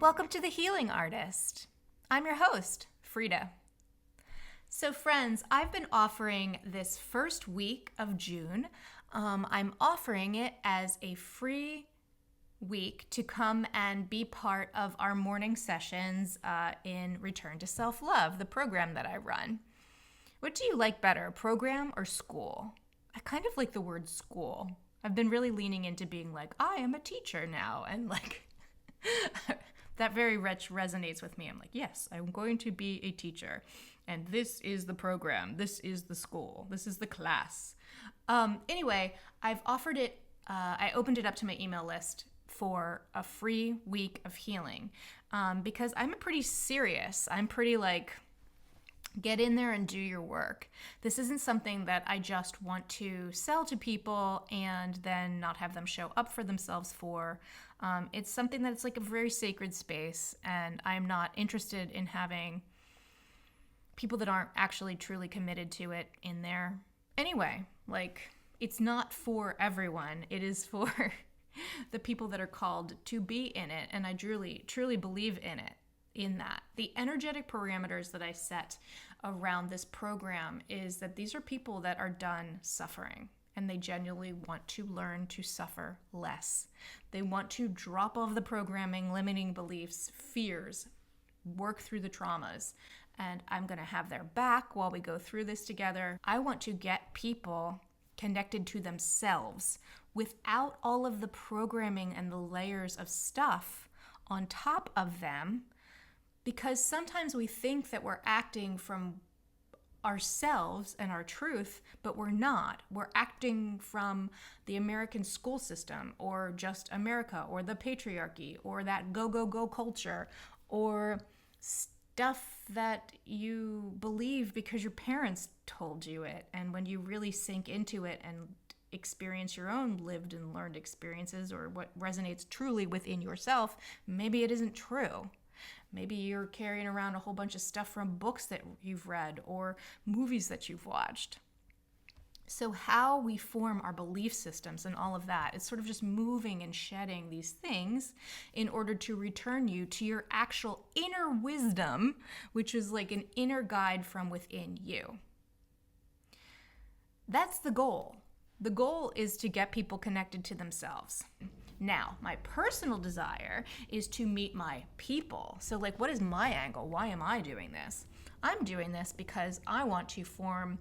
Welcome to The Healing Artist. I'm your host, Frida. So friends, I've been offering this first week of June. I'm offering it as a free week to come and be part of our morning sessions in Return to Self-Love, the program that I run. What do you like better, program or school? I kind of like the word school. I've been really leaning into being like, I am a teacher now, and like that very much resonates with me. I'm like, yes, I'm going to be a teacher. And this is the program. This is the school. This is the class. Anyway, I've offered it, I opened it up to my email list for a free week of healing because I'm pretty serious. I'm pretty like, get in there and do your work. This isn't something that I just want to sell to people and then not have them show up for themselves for. It's something that's like a very sacred space, and I'm not interested in having people that aren't actually truly committed to it in there. Anyway, like, it's not for everyone. It is for the people that are called to be in it, and I truly believe in it. In that, the energetic parameters that I set around this program is that these are people that are done suffering, and they genuinely want to learn to suffer less. They want to drop off the programming, limiting beliefs, fears, work through the traumas, and I'm going to have their back while we go through this together. I want to get people connected to themselves without all of the programming and the layers of stuff on top of them, because sometimes we think that we're acting from ourselves and our truth, but we're not. We're acting from the American school system, or just America, or the patriarchy, or that go, go, go culture, or stuff that you believe because your parents told you it. And when you really sink into it and experience your own lived and learned experiences, or what resonates truly within yourself, maybe it isn't true. Maybe you're carrying around a whole bunch of stuff from books that you've read or movies that you've watched. So how we form our belief systems and all of that, it's sort of just moving and shedding these things in order to return you to your actual inner wisdom, which is like an inner guide from within you. That's the goal. The goal is to get people connected to themselves. Now, my personal desire is to meet my people. So like, what is my angle? Why am I doing this? I'm doing this because I want to form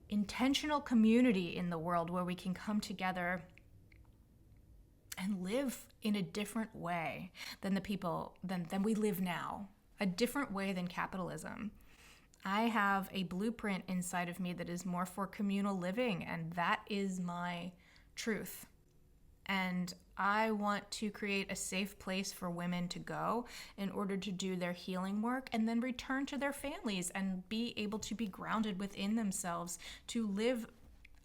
intentional community in the world where we can come together and live in a different way than than we live now, a different way than capitalism. I have a blueprint inside of me that is more for communal living, and that is my truth. And I want to create a safe place for women to go in order to do their healing work and then return to their families and be able to be grounded within themselves, to live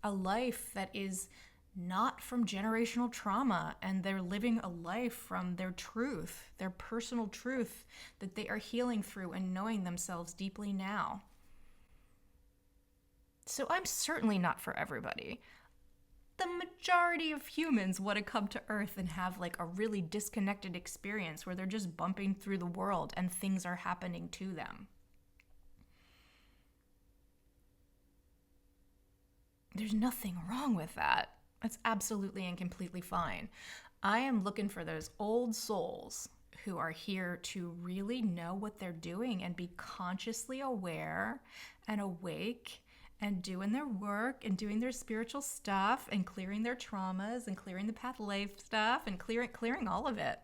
a life that is not from generational trauma, and they're living a life from their truth, their personal truth that they are healing through and knowing themselves deeply now. So I'm certainly not for everybody. The majority of humans want to come to Earth and have like a really disconnected experience where they're just bumping through the world and things are happening to them. There's nothing wrong with that. That's absolutely and completely fine. I am looking for those old souls who are here to really know what they're doing and be consciously aware and awake and doing their work and doing their spiritual stuff and clearing their traumas and clearing the path life stuff and clearing all of it,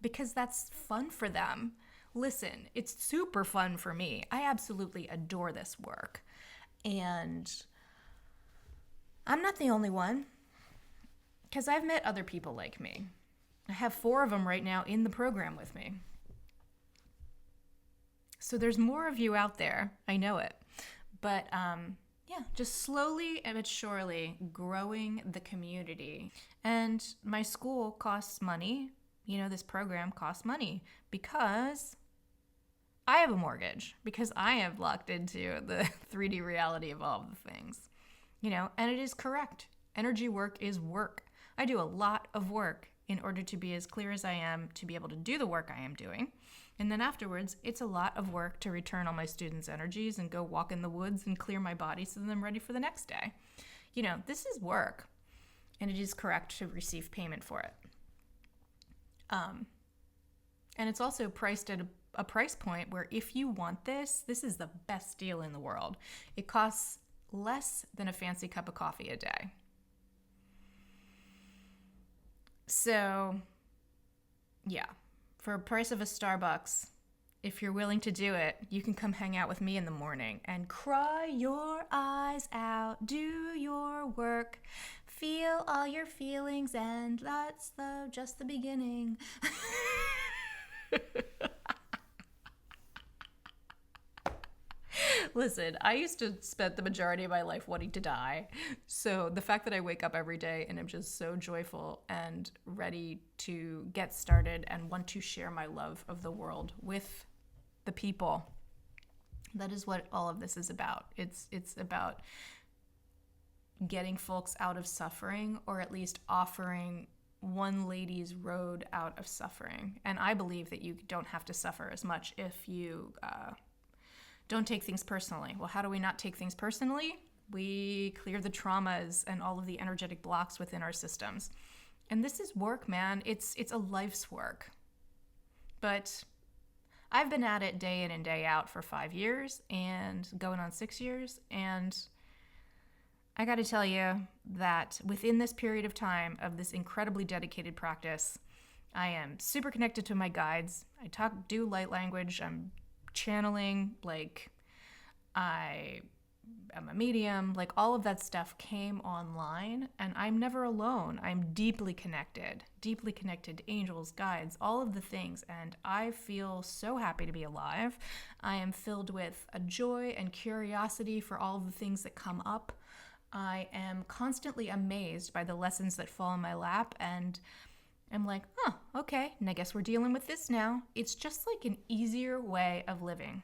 because that's fun for them. Listen, it's super fun for me. I absolutely adore this work. And I'm not the only one, because I've met other people like me. I have 4 of them right now in the program with me. So there's more of you out there. I know it. But yeah, just slowly but surely growing the community. And my school costs money. You know, this program costs money because I have a mortgage, because I have locked into the 3D reality of all of the things. You know, and it is correct. Energy work is work. I do a lot of work in order to be as clear as I am to be able to do the work I am doing. And then afterwards, it's a lot of work to return all my students' energies and go walk in the woods and clear my body so that I'm ready for the next day. This is work, and it is correct to receive payment for it. And it's also priced at a price point where if you want this is the best deal in the world. It costs less than a fancy cup of coffee a day. So, yeah, for a price of a Starbucks, if you're willing to do it, you can come hang out with me in the morning and cry your eyes out, do your work, feel all your feelings, and that's just the beginning. Listen, I used to spend the majority of my life wanting to die. So the fact that I wake up every day and I'm just so joyful and ready to get started and want to share my love of the world with the people, that is what all of this is about. It's about getting folks out of suffering, or at least offering one lady's road out of suffering. And I believe that you don't have to suffer as much if you don't take things personally. Well, how do we not take things personally? We clear the traumas and all of the energetic blocks within our systems. And this is work, man. It's a life's work. But I've been at it day in and day out for 5 years and going on 6 years. And I got to tell you that within this period of time of this incredibly dedicated practice, I am super connected to my guides. I do light language. I'm channeling, I am a medium, all of that stuff came online, and I'm never alone. I'm deeply connected to angels, guides, all of the things, and I feel so happy to be alive. I am filled with a joy and curiosity for all of the things that come up. I am constantly amazed by the lessons that fall in my lap, and I'm like, okay, and I guess we're dealing with this now. It's just like an easier way of living.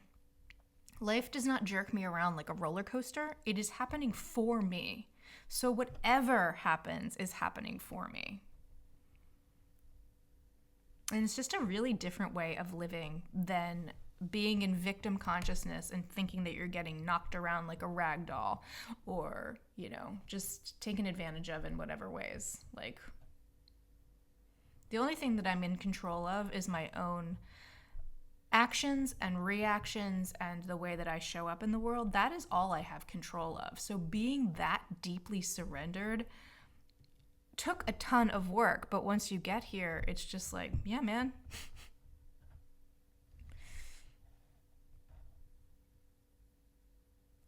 Life does not jerk me around like a roller coaster. It is happening for me. So whatever happens is happening for me. And it's just a really different way of living than being in victim consciousness and thinking that you're getting knocked around like a rag doll, or, just taken advantage of in whatever ways. The only thing that I'm in control of is my own actions and reactions and the way that I show up in the world. That is all I have control of. So being that deeply surrendered took a ton of work, but once you get here, it's just like, yeah, man.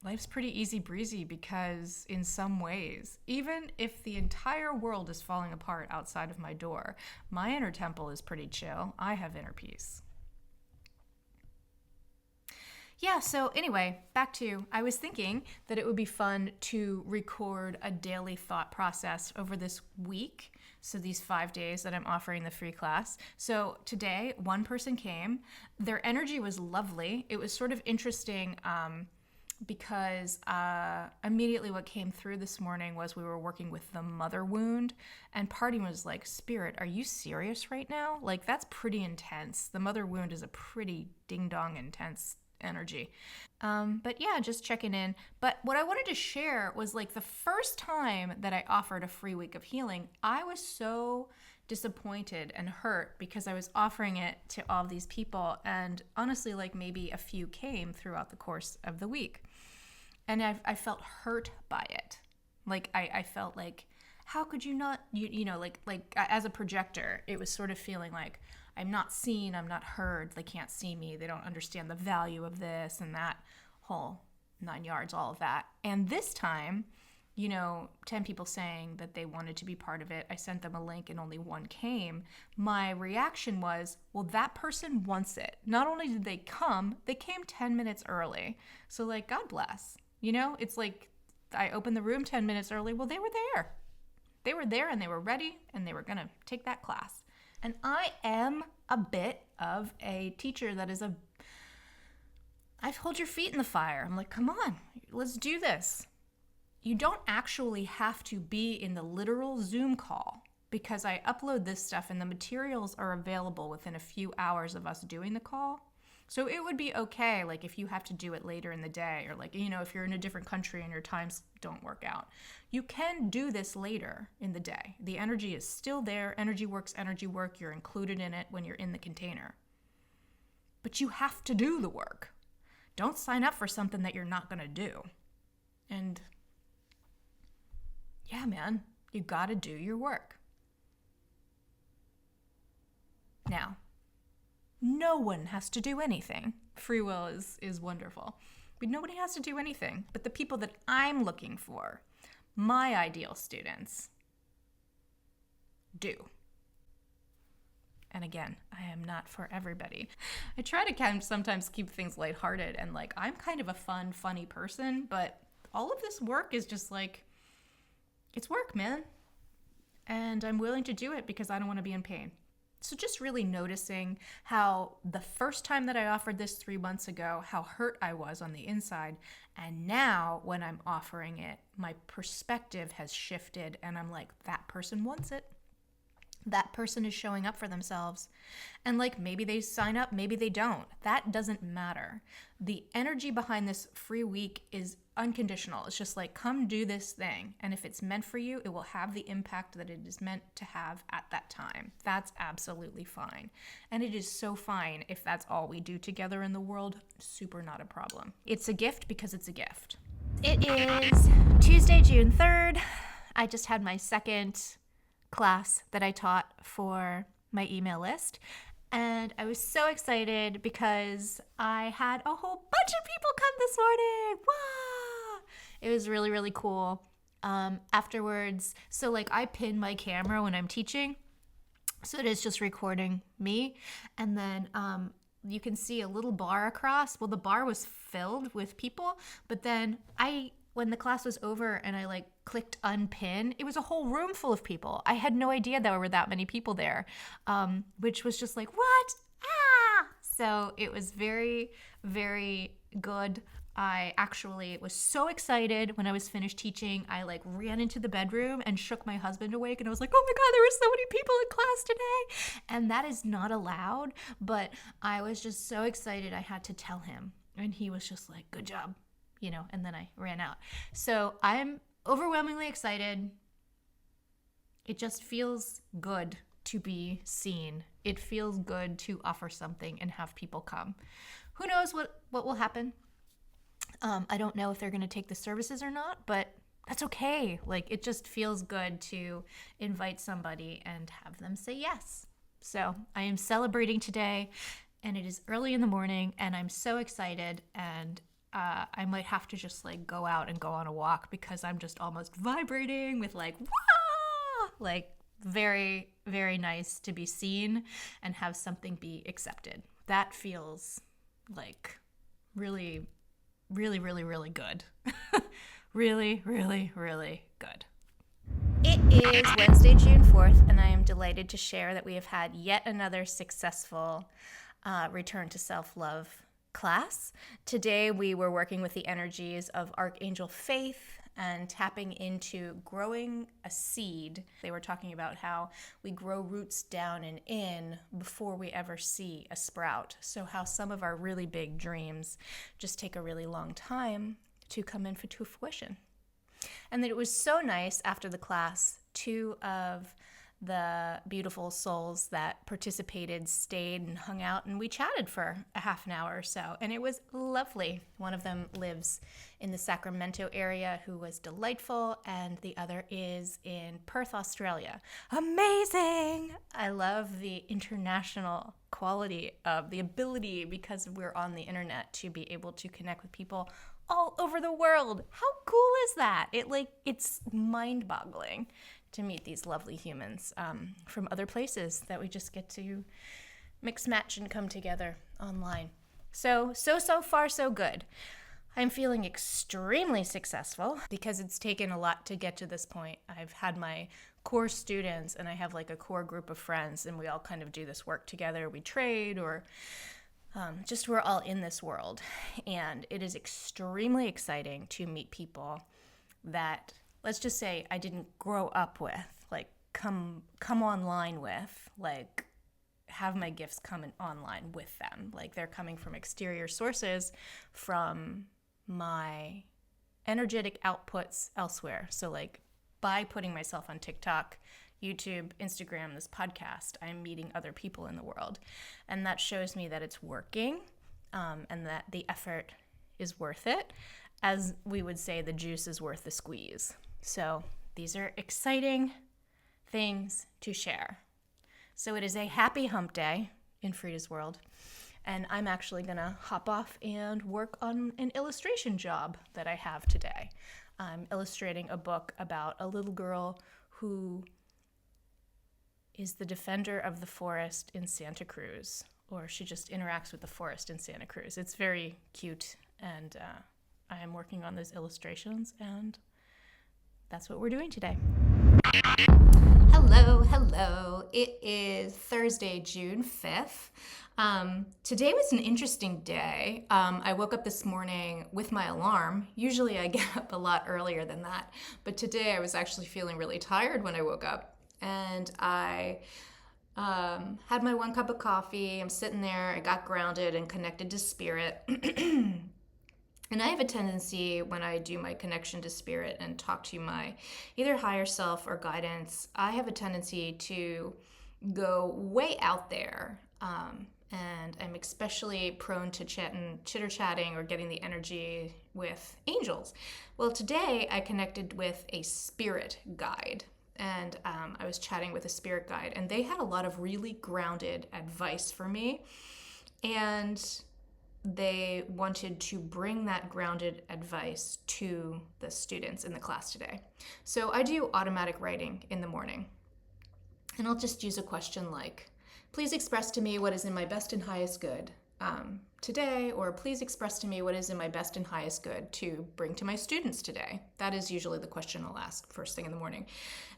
Life's pretty easy breezy, because in some ways, even if the entire world is falling apart outside of my door, my inner temple is pretty chill. I have inner peace. Yeah, so anyway, back to, I was thinking that it would be fun to record a daily thought process over this week. So these 5 days that I'm offering the free class. So today, one person came. Their energy was lovely. It was sort of interesting, because immediately what came through this morning was we were working with the mother wound, and party was like, Spirit, are you serious right now? That's pretty intense. The mother wound is a pretty ding-dong intense energy. But yeah, just checking in. But what I wanted to share was the first time that I offered a free week of healing, I was so disappointed and hurt because I was offering it to all of these people, and honestly, maybe a few came throughout the course of the week, and I felt hurt by it. I felt like, how could you not, as a projector, it was sort of feeling like I'm not seen, I'm not heard, they can't see me, they don't understand the value of this and that whole 9 yards, all of that. And this time, 10 people saying that they wanted to be part of it. I sent them a link and only one came. My reaction was, well, that person wants it. Not only did they come, they came 10 minutes early. So God bless. It's I opened the room 10 minutes early. Well, they were there. They were there and they were ready and they were going to take that class. And I am a bit of a teacher that is I hold your feet in the fire. I'm like, come on, let's do this. You don't actually have to be in the literal Zoom call because I upload this stuff and the materials are available within a few hours of us doing the call. So it would be okay, like if you have to do it later in the day, or like, if you're in a different country and your times don't work out, you can do this later in the day. The energy is still there. Energy works, energy work. You're included in it when you're in the container. But you have to do the work. Don't sign up for something that you're not going to do. And yeah, man, you got to do your work. Now, no one has to do anything. Free will is wonderful. But nobody has to do anything. But the people that I'm looking for, my ideal students, do. And again, I am not for everybody. I try to kind of sometimes keep things lighthearted and like, I'm kind of a fun, funny person, but all of this work is just like, it's work, man. And I'm willing to do it because I don't want to be in pain. So just really noticing how the first time that I offered this 3 months ago, how hurt I was on the inside. And now when I'm offering it, my perspective has shifted and I'm like, that person wants it. That person is showing up for themselves. And like, maybe they sign up, maybe they don't. That doesn't matter. The energy behind this free week is unconditional. It's just like, come do this thing. And if it's meant for you, it will have the impact that it is meant to have at that time. That's absolutely fine. And it is so fine if that's all we do together in the world. Super not a problem. It's a gift because it's a gift. It is Tuesday, June 3rd. I just had my second class that I taught for my email list. And I was so excited because I had a whole bunch of people come this morning. Wow! It was really, really cool. Afterwards, so like I pin my camera when I'm teaching, so it is just recording me. And then you can see a little bar across. Well, the bar was filled with people, but then when the class was over and I like clicked unpin, it was a whole room full of people. I had no idea there were that many people there, which was just like, what? Ah! So it was very, very good. I actually was so excited when I was finished teaching. I like ran into the bedroom and shook my husband awake and I was like, oh my God, there were so many people in class today. And that is not allowed, but I was just so excited I had to tell him. And he was just like, good job. And then I ran out. So I'm overwhelmingly excited. It just feels good to be seen. It feels good to offer something and have people come. Who knows what will happen? I don't know if they're going to take the services or not, but that's okay. Like, it just feels good to invite somebody and have them say yes. So I am celebrating today, and it is early in the morning, and I'm so excited, and I might have to just like go out and go on a walk because I'm just almost vibrating with like, wah! Like very, very nice to be seen and have something be accepted. That feels like really, really, really, really good. Really, really, really good. It is Wednesday, June 4th, and I am delighted to share that we have had yet another successful return to self-love class. Today we were working with the energies of Archangel Faith and tapping into growing a seed. They were talking about how we grow roots down and in before we ever see a sprout. So how some of our really big dreams just take a really long time to come into fruition. And that it was so nice after the class, 2 of the beautiful souls that participated stayed and hung out, and we chatted for a half an hour or so, and it was lovely. One of them lives in the Sacramento area, who was delightful, and the other is in Perth, Australia. Amazing! I love the international quality of the ability, because we're on the internet, to be able to connect with people all over the world. How cool is that? It's mind-boggling to meet these lovely humans from other places that we just get to mix, match, and come together online. So far, so good. I'm feeling extremely successful because it's taken a lot to get to this point. I've had my core students, and I have like a core group of friends, and we all kind of do this work together. We trade, or just we're all in this world. And it is extremely exciting to meet people that, let's just say, I didn't grow up with. Like, come online with, like have my gifts come in online with them. Like they're coming from exterior sources, from my energetic outputs elsewhere. So like by putting myself on TikTok, YouTube, Instagram, this podcast, I'm meeting other people in the world. And that shows me that it's working, and that the effort is worth it. As we would say, the juice is worth the squeeze. So these are exciting things to share. So it is a happy hump day in Frida's world. And I'm actually going to hop off and work on an illustration job that I have today. I'm illustrating a book about a little girl who is the defender of the forest in Santa Cruz, or she just interacts with the forest in Santa Cruz. It's very cute, and I am working on those illustrations, and that's what we're doing today. Hello. It is Thursday, June 5th. Today was an interesting day. I woke up this morning with my alarm. Usually I get up a lot earlier than that, but today I was actually feeling really tired when I woke up. And I had my 1 cup of coffee. I'm sitting there. I got grounded and connected to spirit. And I have a tendency when I do my connection to spirit and talk to my either higher self or guidance, I have a tendency to go way out there. And I'm especially prone to chitter-chatting or getting the energy with angels. Well, today I connected with a spirit guide. And I was chatting with a spirit guide, and they had a lot of really grounded advice for me. And they wanted to bring that grounded advice to the students in the class today. So I do automatic writing in the morning. And I'll just use a question like, please express to me what is in my best and highest good today, or please express to me what is in my best and highest good to bring to my students today. That is usually the question I'll ask first thing in the morning.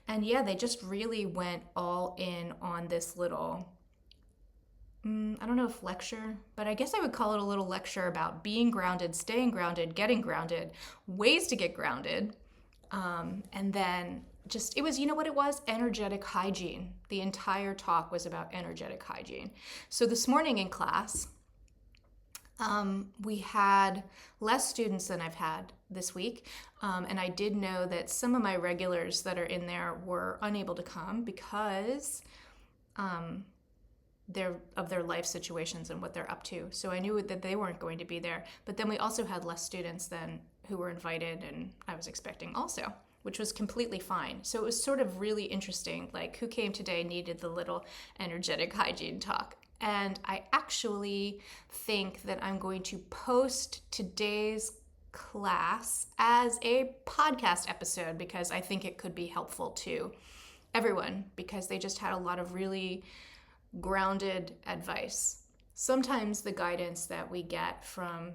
And yeah, they just really went all in on this little, I don't know if lecture, but I guess I would call it a little lecture about being grounded, staying grounded, getting grounded, ways to get grounded. And then it was, you know what it was? Energetic hygiene. The entire talk was about energetic hygiene. So this morning in class, we had less students than I've had this week. And I did know that some of my regulars that are in there were unable to come because of their life situations and what they're up to. So I knew that they weren't going to be there. But then we also had less students than who were invited and I was expecting also, which was completely fine. So it was sort of really interesting, like who came today needed the little energetic hygiene talk. And I actually think that I'm going to post today's class as a podcast episode because I think it could be helpful to everyone because they just had a lot of really grounded advice. Sometimes the guidance that we get from,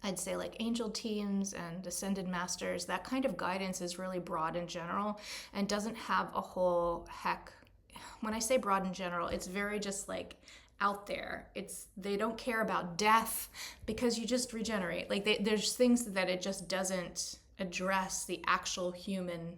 I'd say like angel teams and ascended masters, that kind of guidance is really broad in general and doesn't have a whole heck. When I say broad in general, it's very just like out there. They don't care about death because you just regenerate. Like there's things that it just doesn't address the actual human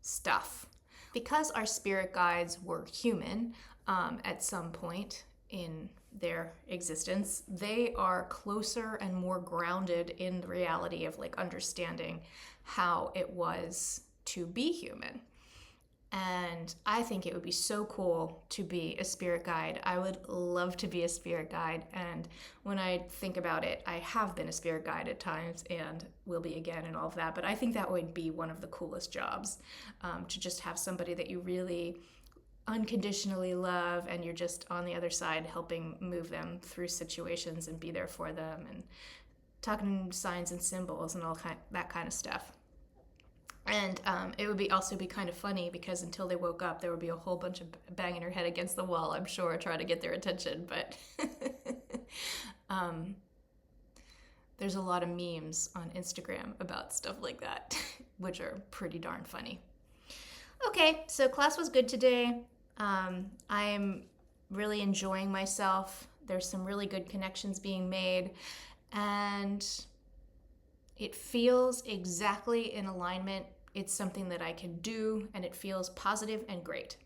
stuff. Because our spirit guides were human at some point in their existence, they are closer and more grounded in the reality of like understanding how it was to be human. And I think it would be so cool to be a spirit guide. I would love to be a spirit guide. And when I think about it, I have been a spirit guide at times and will be again and all of that. But I think that would be one of the coolest jobs, to just have somebody that you really unconditionally love and you're just on the other side helping move them through situations and be there for them and talking signs and symbols and that kind of stuff. And it would also be kind of funny because until they woke up, there would be a whole bunch of banging her head against the wall, I'm sure, trying to get their attention. But there's a lot of memes on Instagram about stuff like that, which are pretty darn funny. Okay, so class was good today. I'm really enjoying myself. There's some really good connections being made. And it feels exactly in alignment it's something that I can do, and it feels positive and great.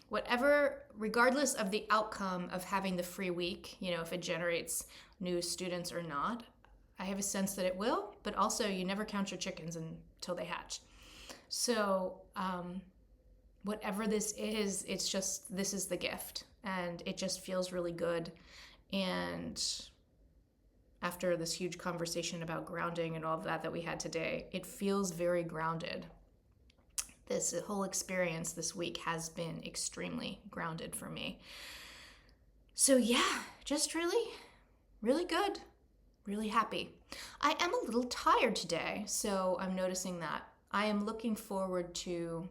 Whatever, regardless of the outcome of having the free week, if it generates new students or not, I have a sense that it will, but also you never count your chickens until they hatch. So whatever this is, this is the gift, and it just feels really good. And after this huge conversation about grounding and all of that we had today, it feels very grounded. This whole experience this week has been extremely grounded for me. So yeah, just really, really good. Really happy. I am a little tired today, so I'm noticing that. I am looking forward to,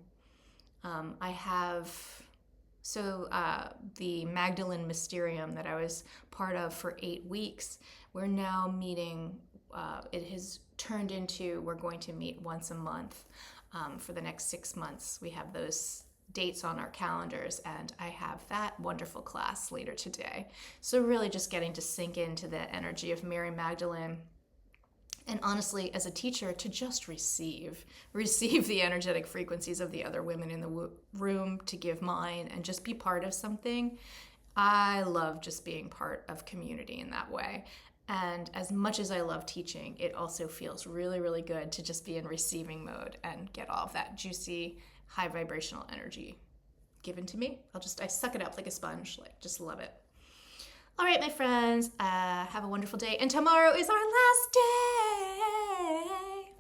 the Magdalene Mysterium that I was part of for 8 weeks, we're now meeting, it has turned into, we're going to meet once a month for the next 6 months. We have those dates on our calendars, and I have that wonderful class later today. So really just getting to sink into the energy of Mary Magdalene, and honestly, as a teacher, to just receive the energetic frequencies of the other women in the room, to give mine, and just be part of something. I love just being part of community in that way. And as much as I love teaching, it also feels really, really good to just be in receiving mode and get all of that juicy, high vibrational energy given to me. I suck it up like a sponge, just love it. All right, my friends, have a wonderful day. And tomorrow is our last day.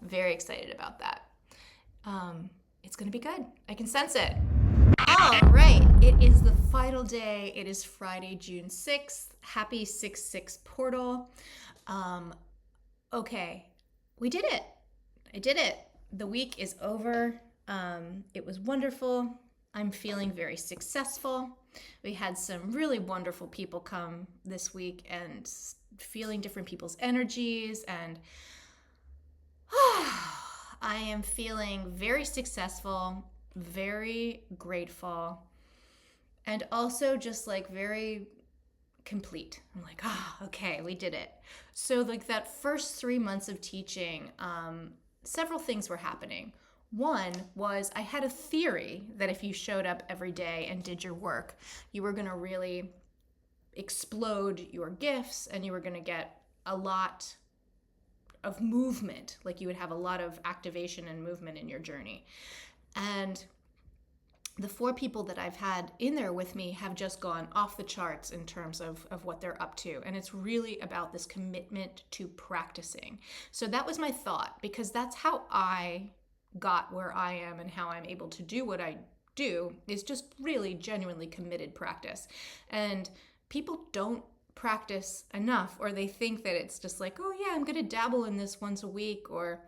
Very excited about that. It's going to be good. I can sense it. All right, it is the final day. It is Friday, June 6th. Happy 6/6 portal. Okay, we did it. I did it. The week is over. It was wonderful. I'm feeling very successful. We had some really wonderful people come this week, and feeling different people's energies, and I am feeling very successful, very grateful, and also just very complete. I'm like, okay, we did it. So that first 3 months of teaching, several things were happening. One was I had a theory that if you showed up every day and did your work, you were going to really explode your gifts, and you were going to get a lot of movement. You would have a lot of activation and movement in your journey. And the 4 people that I've had in there with me have just gone off the charts in terms of what they're up to. And it's really about this commitment to practicing. So that was my thought, because that's how I got where I am, and how I'm able to do what I do is just really genuinely committed practice. And people don't practice enough, or they think that it's just oh yeah, I'm going to dabble in this once a week or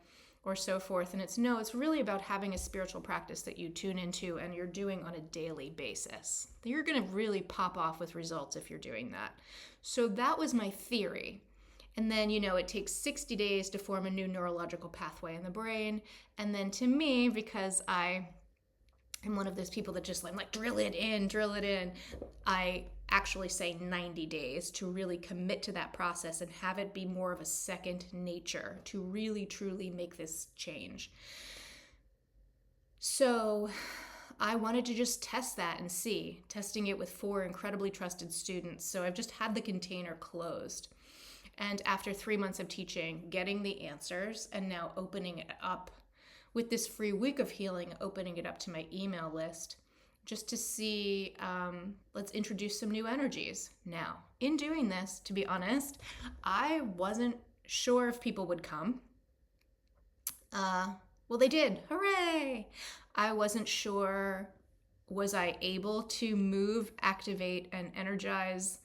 so forth. And it's really about having a spiritual practice that you tune into and you're doing on a daily basis. You're going to really pop off with results if you're doing that. So that was my theory. And then, it takes 60 days to form a new neurological pathway in the brain. And then to me, because I am one of those people that just drill it in, I actually say 90 days to really commit to that process and have it be more of a second nature to really, truly make this change. So I wanted to just test that and see, testing it with 4 incredibly trusted students. So I've just had the container closed. And after 3 months of teaching, getting the answers, and now opening it up with this free week of healing, opening it up to my email list, just to see, let's introduce some new energies. Now, in doing this, to be honest, I wasn't sure if people would come. Well, they did. Hooray! I wasn't sure, was I able to move, activate, and energize,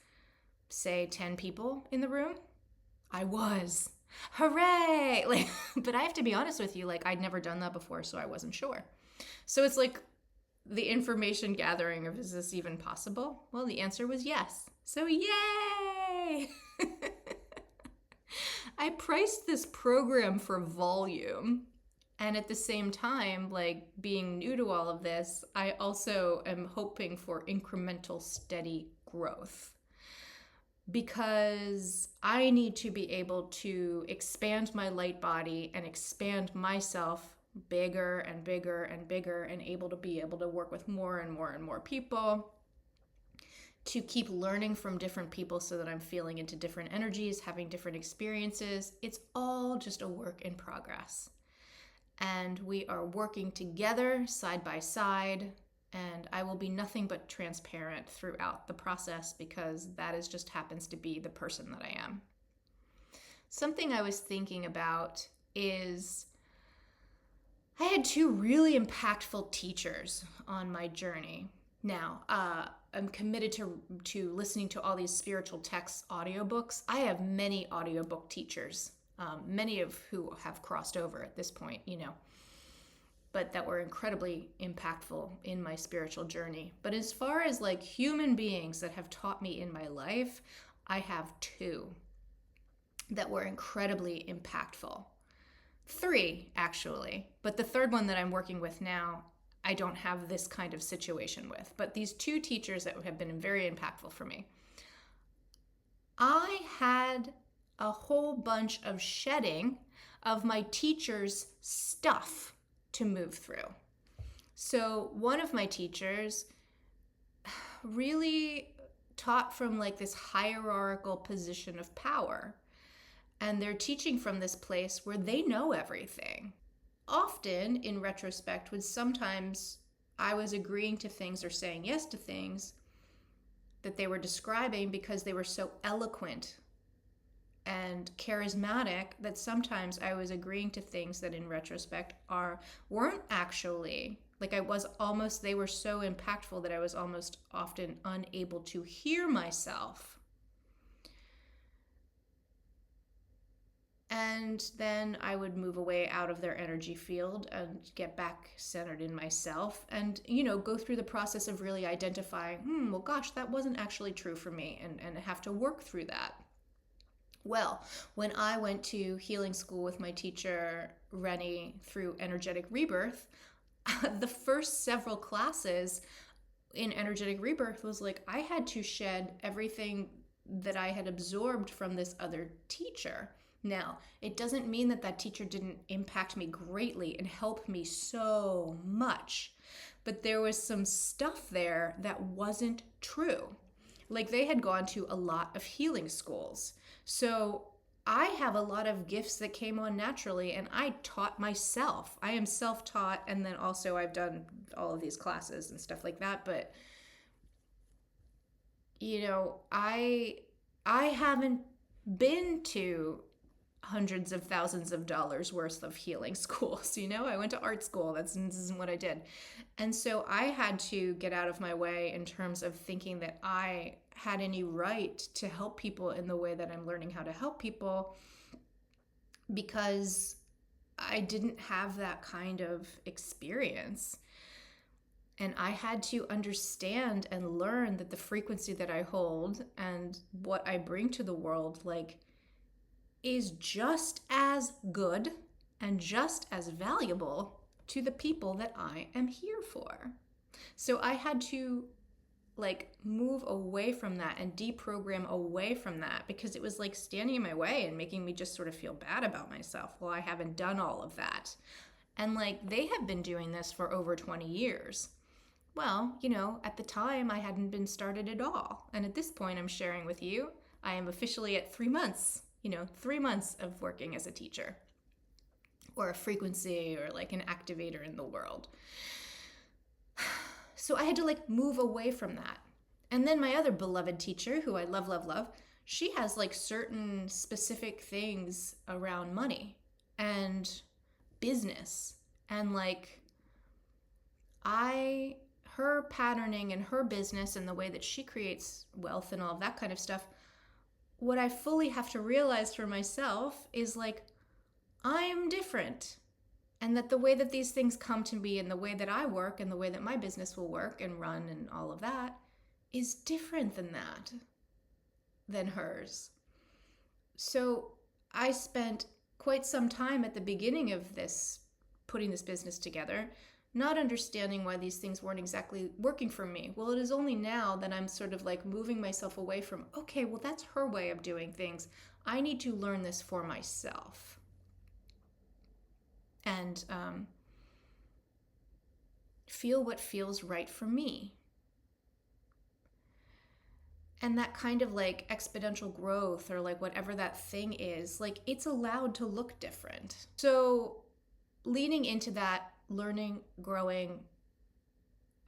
say, 10 people in the room? I was. Hooray! But I have to be honest with you, I'd never done that before, so I wasn't sure. So it's the information gathering of, is this even possible? Well, the answer was yes. So yay! I priced this program for volume. And at the same time, being new to all of this, I also am hoping for incremental, steady growth. Because I need to be able to expand my light body and expand myself bigger and bigger and bigger, and able to work with more and more and more people, to keep learning from different people so that I'm feeling into different energies, having different experiences. It's all just a work in progress. And we are working together side by side, and I will be nothing but transparent throughout the process because that is just happens to be the person that I am. Something I was thinking about is I had two really impactful teachers on my journey. Now, I'm committed to listening to all these spiritual texts audiobooks. I have many audiobook teachers, many of who have crossed over at this point, but that were incredibly impactful in my spiritual journey. But as far as like human beings that have taught me in my life, I have two that were incredibly impactful. Three, actually, but the third one that I'm working with now, I don't have this kind of situation with. But these two teachers that have been very impactful for me. I had a whole bunch of shedding of my teacher's stuff to move through. So one of my teachers really taught from like this hierarchical position of power. And they're teaching from this place where they know everything. Often, in retrospect, when sometimes I was agreeing to things or saying yes to things that they were describing because they were so eloquent and charismatic that sometimes I was agreeing to things that in retrospect weren't actually, like they were so impactful that I was almost often unable to hear myself. And then I would move away out of their energy field and get back centered in myself and, go through the process of really identifying, well, gosh, that wasn't actually true for me, and have to work through that. Well, when I went to healing school with my teacher, Rennie, through Energetic Rebirth, the first several classes in Energetic Rebirth was like I had to shed everything that I had absorbed from this other teacher. Now, it doesn't mean that teacher didn't impact me greatly and help me so much, but there was some stuff there that wasn't true. Like they had gone to a lot of healing schools. So I have a lot of gifts that came on naturally, and I taught myself. I am self-taught, and then also I've done all of these classes and stuff like that, but I haven't been to hundreds of thousands of dollars worth of healing schools. I went to art school. This isn't what I did. And so I had to get out of my way in terms of thinking that I had any right to help people in the way that I'm learning how to help people, because I didn't have that kind of experience. And I had to understand and learn that the frequency that I hold and what I bring to the world, is just as good and just as valuable to the people that I am here for. So I had to move away from that and deprogram away from that, because it was standing in my way and making me just sort of feel bad about myself. Well, I haven't done all of that. And they have been doing this for over 20 years. Well, at the time I hadn't been started at all. And at this point I'm sharing with you, I am officially at 3 months. 3 months of working as a teacher or a frequency or an activator in the world. So I had to move away from that. And then my other beloved teacher, who I love, love, love, she has certain specific things around money and business. And her patterning and her business and the way that she creates wealth and all of that kind of stuff, what I fully have to realize for myself is I'm different. And that the way that these things come to me and the way that I work and the way that my business will work and run and all of that is different than hers. So I spent quite some time at the beginning of this, putting this business together, not understanding why these things weren't exactly working for me. Well, it is only now that I'm sort of moving myself away from, okay, well, that's her way of doing things. I need to learn this for myself. And feel what feels right for me. And that kind of like exponential growth, or like whatever that thing is, like it's allowed to look different. So leaning into that, learning, growing,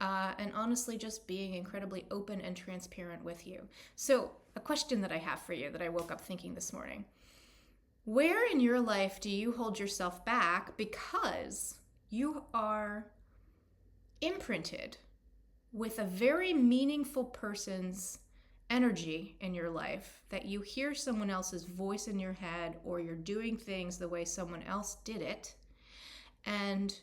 and honestly just being incredibly open and transparent with you. So a question that I have for you that I woke up thinking this morning: where in your life do you hold yourself back because you are imprinted with a very meaningful person's energy in your life, that you hear someone else's voice in your head, or you're doing things the way someone else did it, and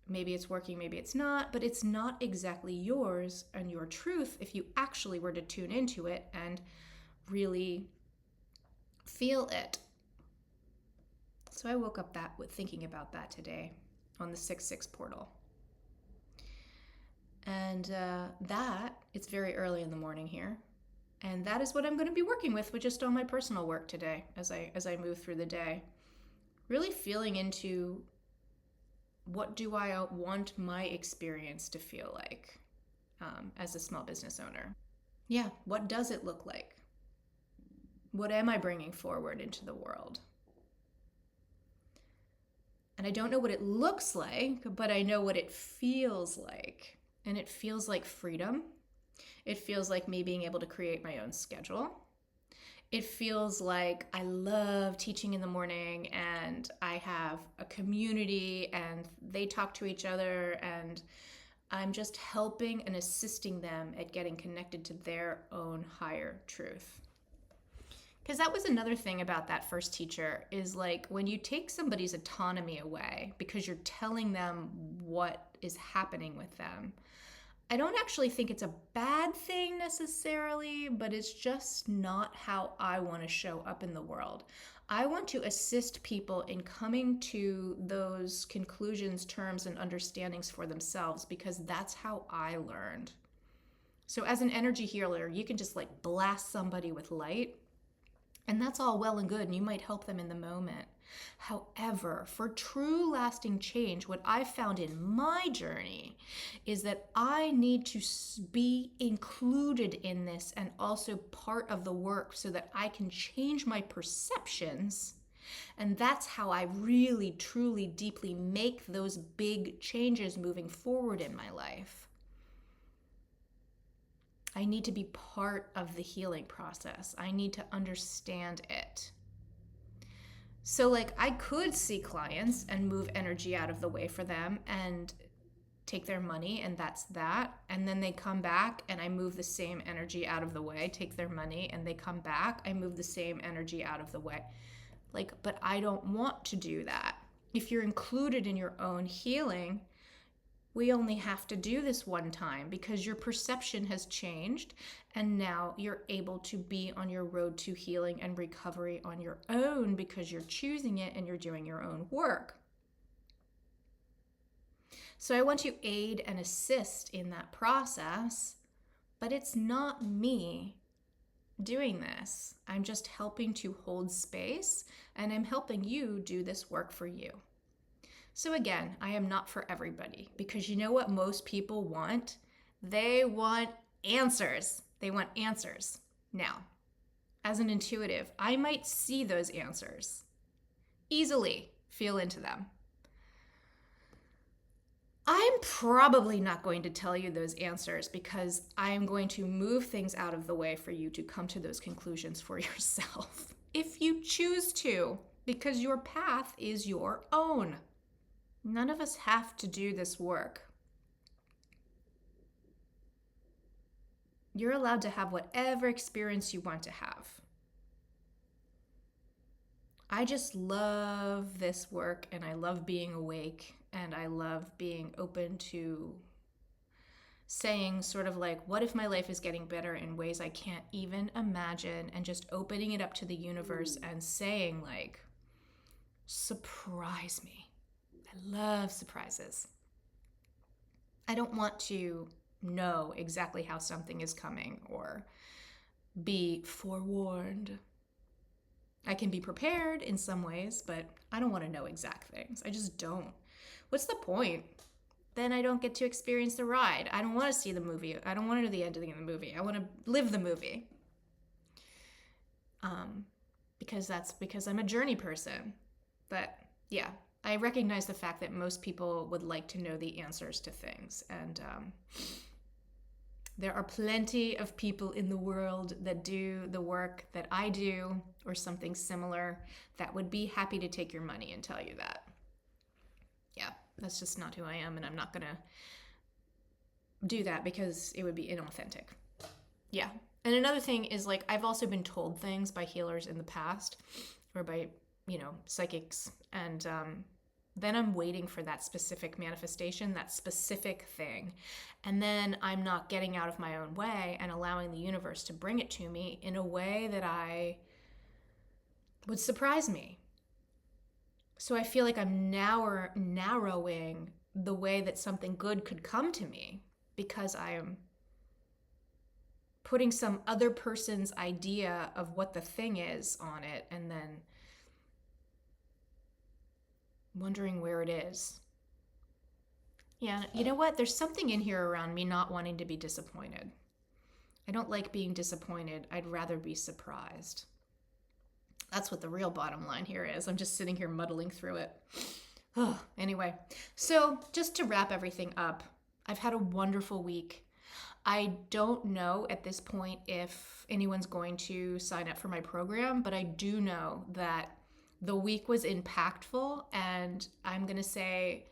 maybe it's working, maybe it's not, but it's not exactly yours and your truth if you actually were to tune into it and really feel it. So I woke up with thinking about that today on the 6-6 portal. And it's very early in the morning here. And that is what I'm going to be working with just all my personal work today as I move through the day. Really feeling into, what do I want my experience to feel like as a small business owner? Yeah, what does it look like? What am I bringing forward into the world? And I don't know what it looks like, but I know what it feels like. And it feels like freedom. It feels like me being able to create my own schedule. It feels like I love teaching in the morning, and I have a community and they talk to each other, and I'm just helping and assisting them at getting connected to their own higher truth. Because that was another thing about that first teacher, is like when you take somebody's autonomy away because you're telling them what is happening with them, I don't actually think it's a bad thing necessarily, but it's just not how I want to show up in the world. I want to assist people in coming to those conclusions, terms, and understandings for themselves, because that's how I learned. So as an energy healer, you can just like blast somebody with light, and that's all well and good, and you might help them in the moment. However, for true lasting change, what I've found in my journey is that I need to be included in this and also part of the work, so that I can change my perceptions. And that's how I really, truly, deeply make those big changes moving forward in my life. I need to be part of the healing process. I need to understand it. So like I could see clients and move energy out of the way for them and take their money, and that's that. And then they come back and I move the same energy out of the way, take their money, and they come back, I move the same energy out of the way. But I don't want to do that. If you're included in your own healing, we only have to do this one time because your perception has changed, and now you're able to be on your road to healing and recovery on your own because you're choosing it and you're doing your own work. So I want to aid and assist in that process, but it's not me doing this. I'm just helping to hold space, and I'm helping you do this work for you. So again, I am not for everybody, because you know what most people want? They want answers. They want answers. Now, as an intuitive, I might see those answers, easily feel into them. I'm probably not going to tell you those answers, because I'm going to move things out of the way for you to come to those conclusions for yourself, if you choose to, because your path is your own. None of us have to do this work. You're allowed to have whatever experience you want to have. I just love this work, and I love being awake, and I love being open to saying sort of like, what if my life is getting better in ways I can't even imagine, and just opening it up to the universe and saying like, surprise me. I love surprises. I don't want to know exactly how something is coming or be forewarned. I can be prepared in some ways, but I don't want to know exact things. I just don't. What's the point? then I don't get to experience the ride. I don't want to see the movie. I don't want to know the ending of the movie. I want to live the movie. Because I'm a journey person. But yeah, I recognize the fact that most people would like to know the answers to things. And there are plenty of people in the world that do the work that I do or something similar that would be happy to take your money and tell you that. Yeah, that's just not who I am, and I'm not going to do that because it would be inauthentic. Yeah. And another thing is, like, I've also been told things by healers in the past or by, psychics. And then I'm waiting for that specific manifestation, that specific thing. And then I'm not getting out of my own way and allowing the universe to bring it to me in a way that would surprise me. So I feel like I'm now narrowing the way that something good could come to me because I am putting some other person's idea of what the thing is on it and then wondering where it is. Yeah, you know what? There's something in here around me not wanting to be disappointed. I don't like being disappointed. I'd rather be surprised. That's what the real bottom line here is. I'm just sitting here muddling through it. Anyway, so just to wrap everything up, I've had a wonderful week. I don't know at this point if anyone's going to sign up for my program, but I do know that the week was impactful, and I'm going to say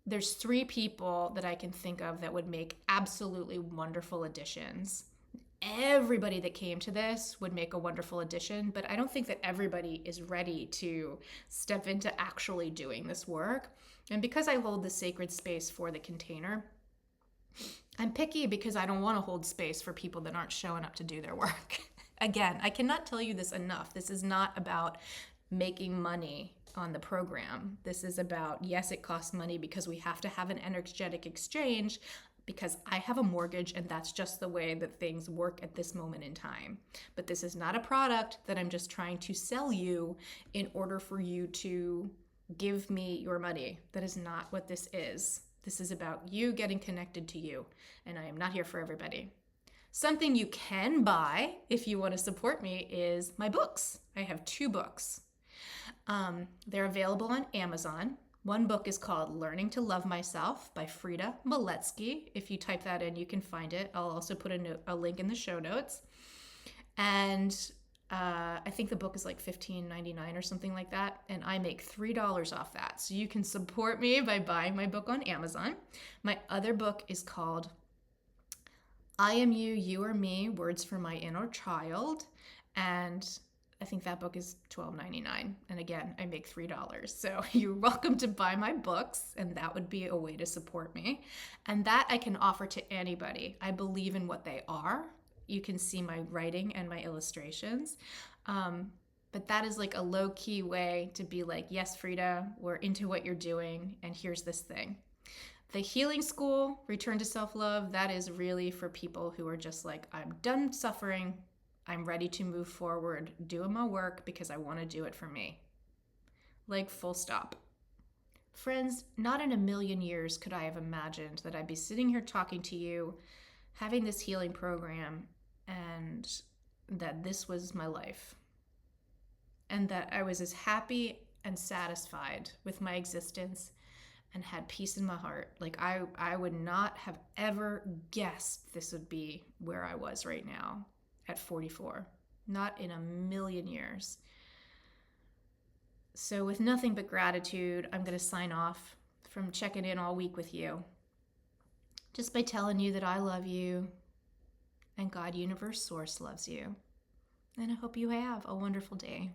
there's 3 people that I can think of that would make absolutely wonderful additions. Everybody that came to this would make a wonderful addition, but I don't think that everybody is ready to step into actually doing this work. And because I hold the sacred space for the container, I'm picky because I don't want to hold space for people that aren't showing up to do their work. Again, I cannot tell you this enough. This is not about making money on the program. This is about, yes, it costs money because we have to have an energetic exchange, because I have a mortgage and that's just the way that things work at this moment in time. But this is not a product that I'm just trying to sell you in order for you to give me your money. That is not what this is. This is about you getting connected to you, and I am not here for everybody. Something you can buy if you want to support me is my books. I have 2 books. They're available on Amazon. One book is called Learning to Love Myself by Frida Miletsky. If you type that in, you can find it. I'll also put a link in the show notes. And I think the book is like $15.99 or something like that. And I make $3 off that. So you can support me by buying my book on Amazon. My other book is called I Am You, You Are Me, Words for My Inner Child. And I think that book is $12.99. And again, I make $3. So you're welcome to buy my books, and that would be a way to support me. And that I can offer to anybody. I believe in what they are. You can see my writing and my illustrations. But that is like a low-key way to be like, yes, Frida, we're into what you're doing, and here's this thing. The Healing School, Return to Self-Love, that is really for people who are just like, I'm done suffering. I'm ready to move forward, doing my work because I want to do it for me. Like, full stop. Friends, not in a million years could I have imagined that I'd be sitting here talking to you, having this healing program, and that this was my life. And that I was as happy and satisfied with my existence and had peace in my heart. Like, I would not have ever guessed this would be where I was right now. At 44, not in a million years. So with nothing but gratitude, I'm going to sign off from checking in all week with you, just by telling you that I love you and God, Universe, Source loves you. And I hope you have a wonderful day.